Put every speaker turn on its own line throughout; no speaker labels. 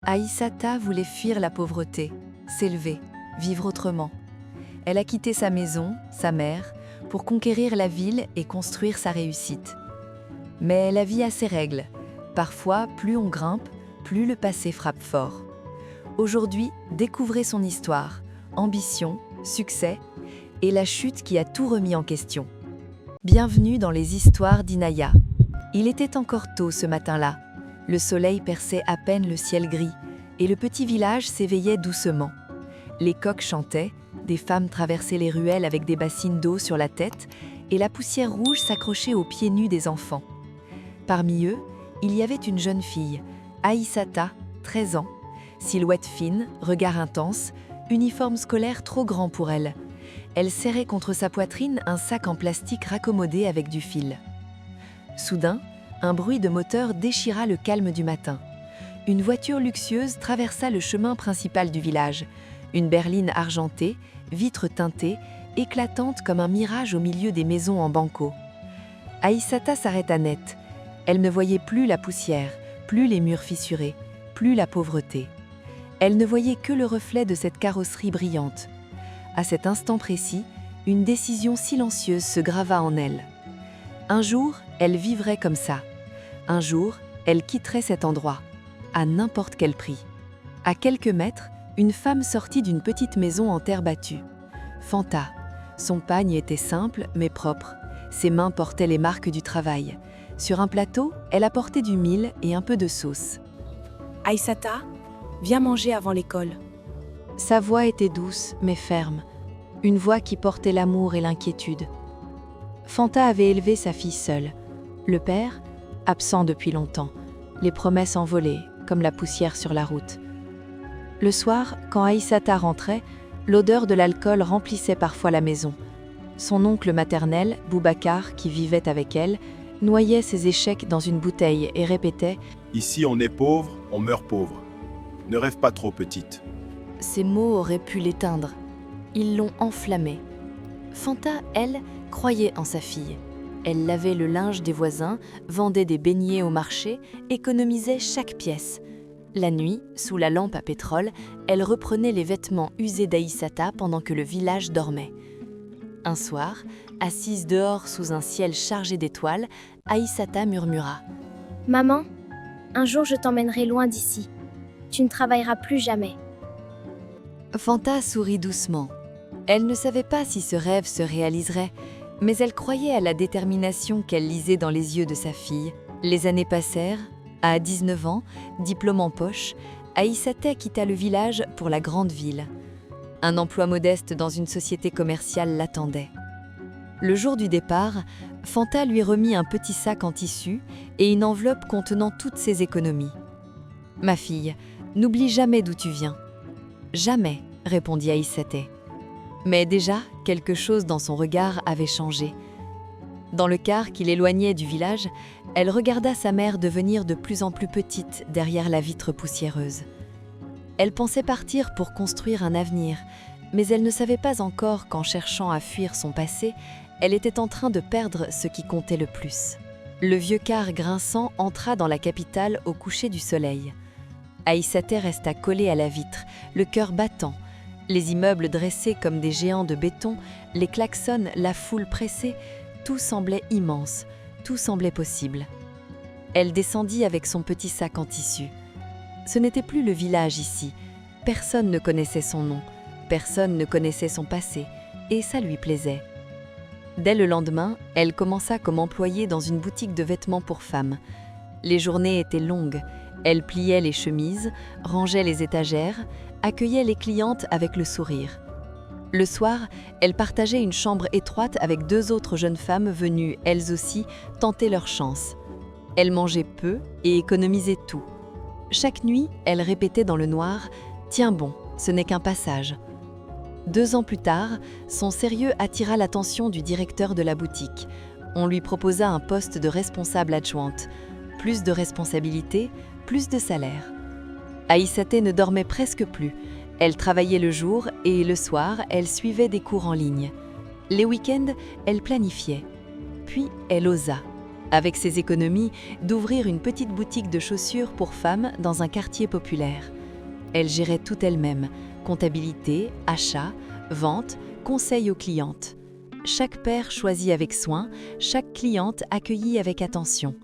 Aïssata voulait fuir la pauvreté, s'élever, vivre autrement. Elle a quitté sa maison, sa mère, pour conquérir la ville et construire sa réussite. Mais la vie a ses règles. Parfois, plus on grimpe, plus le passé frappe fort. Aujourd'hui, découvrez son histoire, ambition, succès et la chute qui a tout remis en question. Bienvenue dans les histoires d'Inaya. Il était encore tôt ce matin-là. Le soleil perçait à peine le ciel gris et le petit village s'éveillait doucement. Les coqs chantaient, des femmes traversaient les ruelles avec des bassines d'eau sur la tête et la poussière rouge s'accrochait aux pieds nus des enfants. Parmi eux, il y avait une jeune fille, Aïssata, 13 ans, silhouette fine, regard intense, uniforme scolaire trop grand pour elle. Elle serrait contre sa poitrine un sac en plastique raccommodé avec du fil. Soudain, un bruit de moteur déchira le calme du matin. Une voiture luxueuse traversa le chemin principal du village. Une berline argentée, vitres teintées, éclatante comme un mirage au milieu des maisons en banco. Aïssata s'arrêta net. Elle ne voyait plus la poussière, plus les murs fissurés, plus la pauvreté. Elle ne voyait que le reflet de cette carrosserie brillante. À cet instant précis, une décision silencieuse se grava en elle. Un jour, elle vivrait comme ça. Un jour, elle quitterait cet endroit, à n'importe quel prix. À quelques mètres, une femme sortit d'une petite maison en terre battue. Fanta. Son pagne était simple mais propre. Ses mains portaient les marques du travail. Sur un plateau, elle apportait du mil et un peu de sauce.
Aïssata, viens manger avant l'école.
Sa voix était douce mais ferme, une voix qui portait l'amour et l'inquiétude. Fanta avait élevé sa fille seule. Le père, absent depuis longtemps, les promesses envolées, comme la poussière sur la route. Le soir, quand Aïssata rentrait, l'odeur de l'alcool remplissait parfois la maison. Son oncle maternel, Boubacar, qui vivait avec elle, noyait ses échecs dans une bouteille et répétait
« Ici on est pauvre, on meurt pauvre. Ne rêve pas trop petite. »
Ces mots auraient pu l'éteindre. Ils l'ont enflammée. Fanta, elle, croyait en sa fille. Elle lavait le linge des voisins, vendait des beignets au marché, économisait chaque pièce. La nuit, sous la lampe à pétrole, elle reprenait les vêtements usés d'Aïssata pendant que le village dormait. Un soir, assise dehors sous un ciel chargé d'étoiles, Aïssata murmura
« Maman, un jour je t'emmènerai loin d'ici. Tu ne travailleras plus jamais. »
Fanta sourit doucement. Elle ne savait pas si ce rêve se réaliserait, mais elle croyait à la détermination qu'elle lisait dans les yeux de sa fille. Les années passèrent. À 19 ans, diplôme en poche, Aïssata quitta le village pour la grande ville. Un emploi modeste dans une société commerciale l'attendait. Le jour du départ, Fanta lui remit un petit sac en tissu et une enveloppe contenant toutes ses économies. « Ma fille, n'oublie jamais d'où tu viens. »« Jamais », répondit Aïssata. Mais déjà, quelque chose dans son regard avait changé. Dans le car qui l'éloignait du village, elle regarda sa mère devenir de plus en plus petite derrière la vitre poussiéreuse. Elle pensait partir pour construire un avenir, mais elle ne savait pas encore qu'en cherchant à fuir son passé, elle était en train de perdre ce qui comptait le plus. Le vieux car grinçant entra dans la capitale au coucher du soleil. Aïssata resta collée à la vitre, le cœur battant. Les immeubles dressés comme des géants de béton, les klaxons, la foule pressée, tout semblait immense, tout semblait possible. Elle descendit avec son petit sac en tissu. Ce n'était plus le village ici. Personne ne connaissait son nom, personne ne connaissait son passé, et ça lui plaisait. Dès le lendemain, elle commença comme employée dans une boutique de vêtements pour femmes. Les journées étaient longues. Elle pliait les chemises, rangeait les étagères, accueillait les clientes avec le sourire. Le soir, elle partageait une chambre étroite avec 2 autres jeunes femmes venues, elles aussi, tenter leur chance. Elle mangeait peu et économisait tout. Chaque nuit, elle répétait dans le noir « Tiens bon, ce n'est qu'un passage ». 2 ans plus tard, son sérieux attira l'attention du directeur de la boutique. On lui proposa un poste de responsable adjointe. Plus de responsabilités, plus de salaire. Aïssata ne dormait presque plus. Elle travaillait le jour et le soir, elle suivait des cours en ligne. Les week-ends, elle planifiait. Puis elle osa. avec ses économies, d'ouvrir une petite boutique de chaussures pour femmes dans un quartier populaire. Elle gérait tout elle-même, comptabilité, achat, vente, conseil aux clientes. Chaque paire choisie avec soin, chaque cliente accueillie avec attention.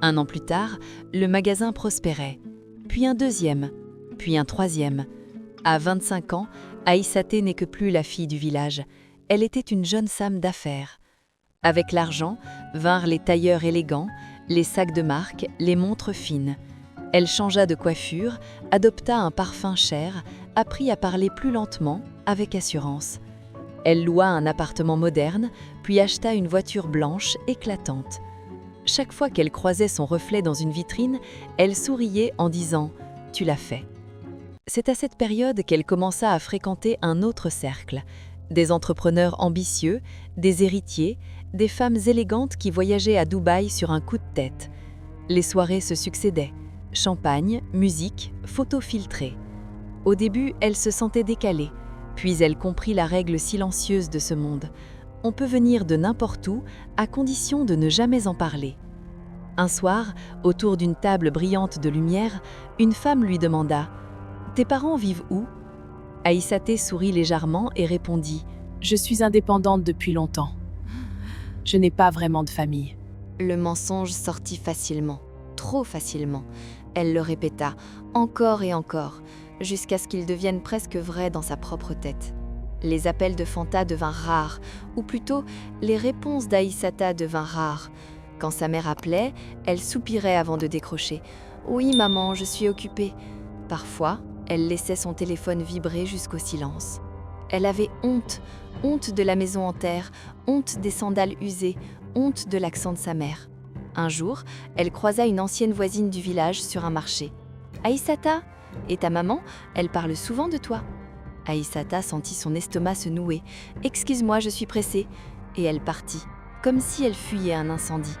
1 an plus tard, le magasin prospérait. Puis un deuxième, puis un troisième. À 25 ans, Aïssaté n'est que plus la fille du village. Elle était une jeune femme d'affaires. Avec l'argent vinrent les tailleurs élégants, les sacs de marque, les montres fines. Elle changea de coiffure, adopta un parfum cher, apprit à parler plus lentement, avec assurance. Elle loua un appartement moderne, puis acheta une voiture blanche éclatante. Chaque fois qu'elle croisait son reflet dans une vitrine, elle souriait en disant « Tu l'as fait ». C'est à cette période qu'elle commença à fréquenter un autre cercle, des entrepreneurs ambitieux, des héritiers, des femmes élégantes qui voyageaient à Dubaï sur un coup de tête. Les soirées se succédaient, champagne, musique, photos filtrées. Au début, elle se sentait décalée, puis elle comprit la règle silencieuse de ce monde. On peut venir de n'importe où, à condition de ne jamais en parler. Un soir, autour d'une table brillante de lumière, une femme lui demanda « Tes parents vivent où ?» Aïssaté sourit légèrement et répondit
« Je suis indépendante depuis longtemps. Je n'ai pas vraiment de famille. »
Le mensonge sortit facilement, trop facilement. Elle le répéta encore et encore, jusqu'à ce qu'il devienne presque vrai dans sa propre tête. Les appels de Fanta devinrent rares, ou plutôt, les réponses d'Aïssata devinrent rares. Quand sa mère appelait, elle soupirait avant de décrocher. « Oui, maman, je suis occupée. » Parfois, elle laissait son téléphone vibrer jusqu'au silence. Elle avait honte, honte de la maison en terre, honte des sandales usées, honte de l'accent de sa mère. Un jour, elle croisa une ancienne voisine du village sur un marché. « Aïssata, et ta maman, elle parle souvent de toi. » Aïssata sentit son estomac se nouer. « Excuse-moi, je suis pressée. » Et elle partit, comme si elle fuyait un incendie.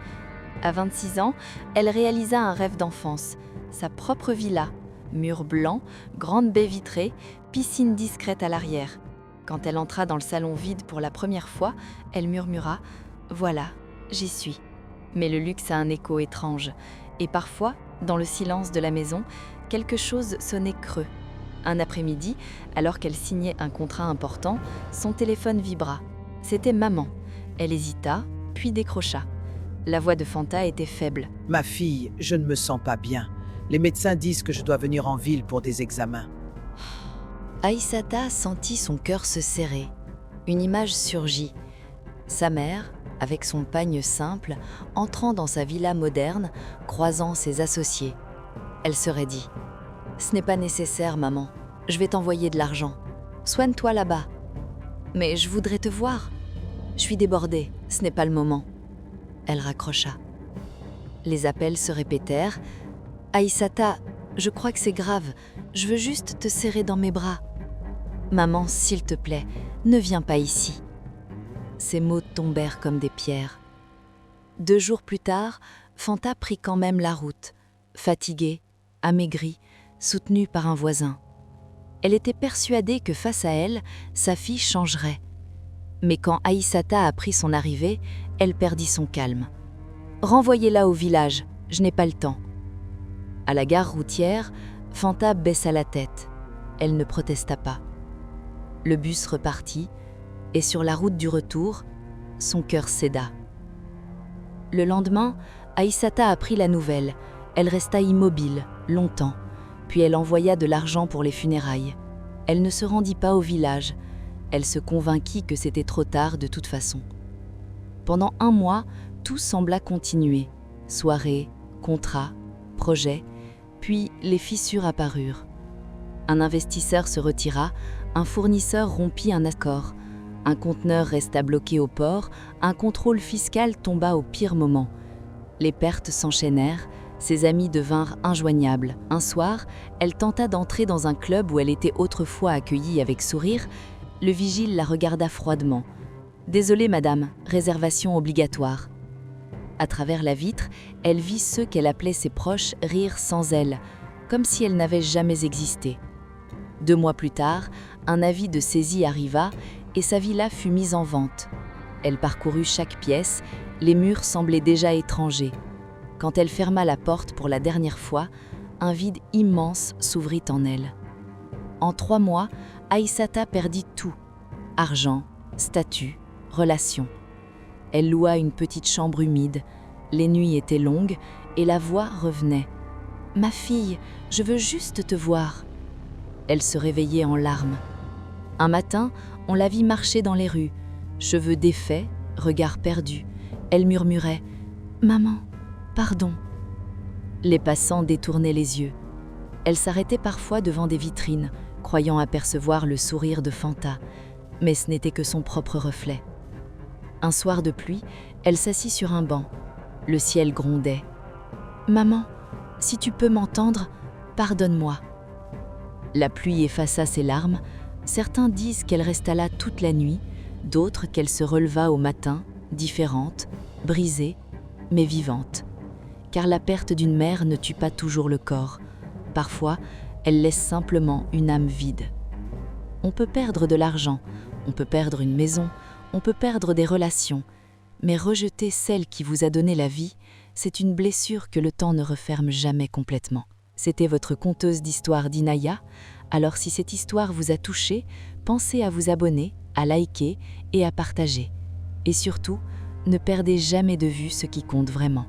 À 26 ans, elle réalisa un rêve d'enfance. Sa propre villa, murs blancs, grande baie vitrée, piscine discrète à l'arrière. Quand elle entra dans le salon vide pour la première fois, elle murmura « Voilà, j'y suis ». Mais le luxe a un écho étrange. Et parfois, dans le silence de la maison, quelque chose sonnait creux. Un après-midi, alors qu'elle signait un contrat important, son téléphone vibra. C'était maman. Elle hésita, puis décrocha. La voix de Fanta était faible.
« Ma fille, je ne me sens pas bien. Les médecins disent que je dois venir en ville pour des examens. »
Aïssata sentit son cœur se serrer. Une image surgit. Sa mère, avec son pagne simple, entrant dans sa villa moderne, croisant ses associés. Elle serait dit « Ce n'est pas nécessaire, maman. Je vais t'envoyer de l'argent. Soigne-toi là-bas. »« Mais je voudrais te voir. »« Je suis débordée. Ce n'est pas le moment. » Elle raccrocha. Les appels se répétèrent. « Aïssata, je crois que c'est grave. Je veux juste te serrer dans mes bras. »« Maman, s'il te plaît, ne viens pas ici. » Ces mots tombèrent comme des pierres. 2 jours plus tard, Fanta prit quand même la route, fatiguée, amaigrie, soutenue par un voisin. Elle était persuadée que face à elle, sa fille changerait. Mais quand Aïssata apprit son arrivée, elle perdit son calme. « Renvoyez-la au village, je n'ai pas le temps. » À la gare routière, Fanta baissa la tête. Elle ne protesta pas. Le bus repartit, et sur la route du retour, son cœur céda. Le lendemain, Aïssata apprit la nouvelle. Elle resta immobile, longtemps, puis elle envoya de l'argent pour les funérailles. Elle ne se rendit pas au village. Elle se convainquit que c'était trop tard de toute façon. Pendant 1 mois, tout sembla continuer. Soirées, contrats, projets, puis les fissures apparurent. Un investisseur se retira, un fournisseur rompit un accord. Un conteneur resta bloqué au port, un contrôle fiscal tomba au pire moment. Les pertes s'enchaînèrent, ses amis devinrent injoignables. Un soir, elle tenta d'entrer dans un club où elle était autrefois accueillie avec sourire. Le vigile la regarda froidement. « Désolée madame, réservation obligatoire. » À travers la vitre, elle vit ceux qu'elle appelait ses proches rire sans elle, comme si elle n'avait jamais existé. 2 mois plus tard, un avis de saisie arriva et sa villa fut mise en vente. Elle parcourut chaque pièce, Les murs semblaient déjà étrangers. Quand elle ferma la porte pour la dernière fois, un vide immense s'ouvrit en elle. En 3 mois, Aïssata perdit tout. Argent, statut, relations. Elle loua une petite chambre humide. Les nuits étaient longues et la voix revenait. « Ma fille, je veux juste te voir. » Elle se réveillait en larmes. Un matin, on la vit marcher dans les rues, cheveux défaits, regard perdu. Elle murmurait « Maman, pardon ». Les passants détournaient les yeux. Elle s'arrêtait parfois devant des vitrines, croyant apercevoir le sourire de Fanta, mais ce n'était que son propre reflet. Un soir de pluie, elle s'assit sur un banc. Le ciel grondait. « Maman, si tu peux m'entendre, pardonne-moi. » La pluie effaça ses larmes. Certains disent qu'elle resta là toute la nuit, d'autres qu'elle se releva au matin, différente, brisée, mais vivante. Car la perte d'une mère ne tue pas toujours le corps. Parfois, elle laisse simplement une âme vide. On peut perdre de l'argent, on peut perdre une maison, on peut perdre des relations, mais rejeter celle qui vous a donné la vie, c'est une blessure que le temps ne referme jamais complètement. C'était votre conteuse d'histoire d'Inaya. Alors si cette histoire vous a touché, pensez à vous abonner, à liker et à partager. Et surtout, ne perdez jamais de vue ce qui compte vraiment.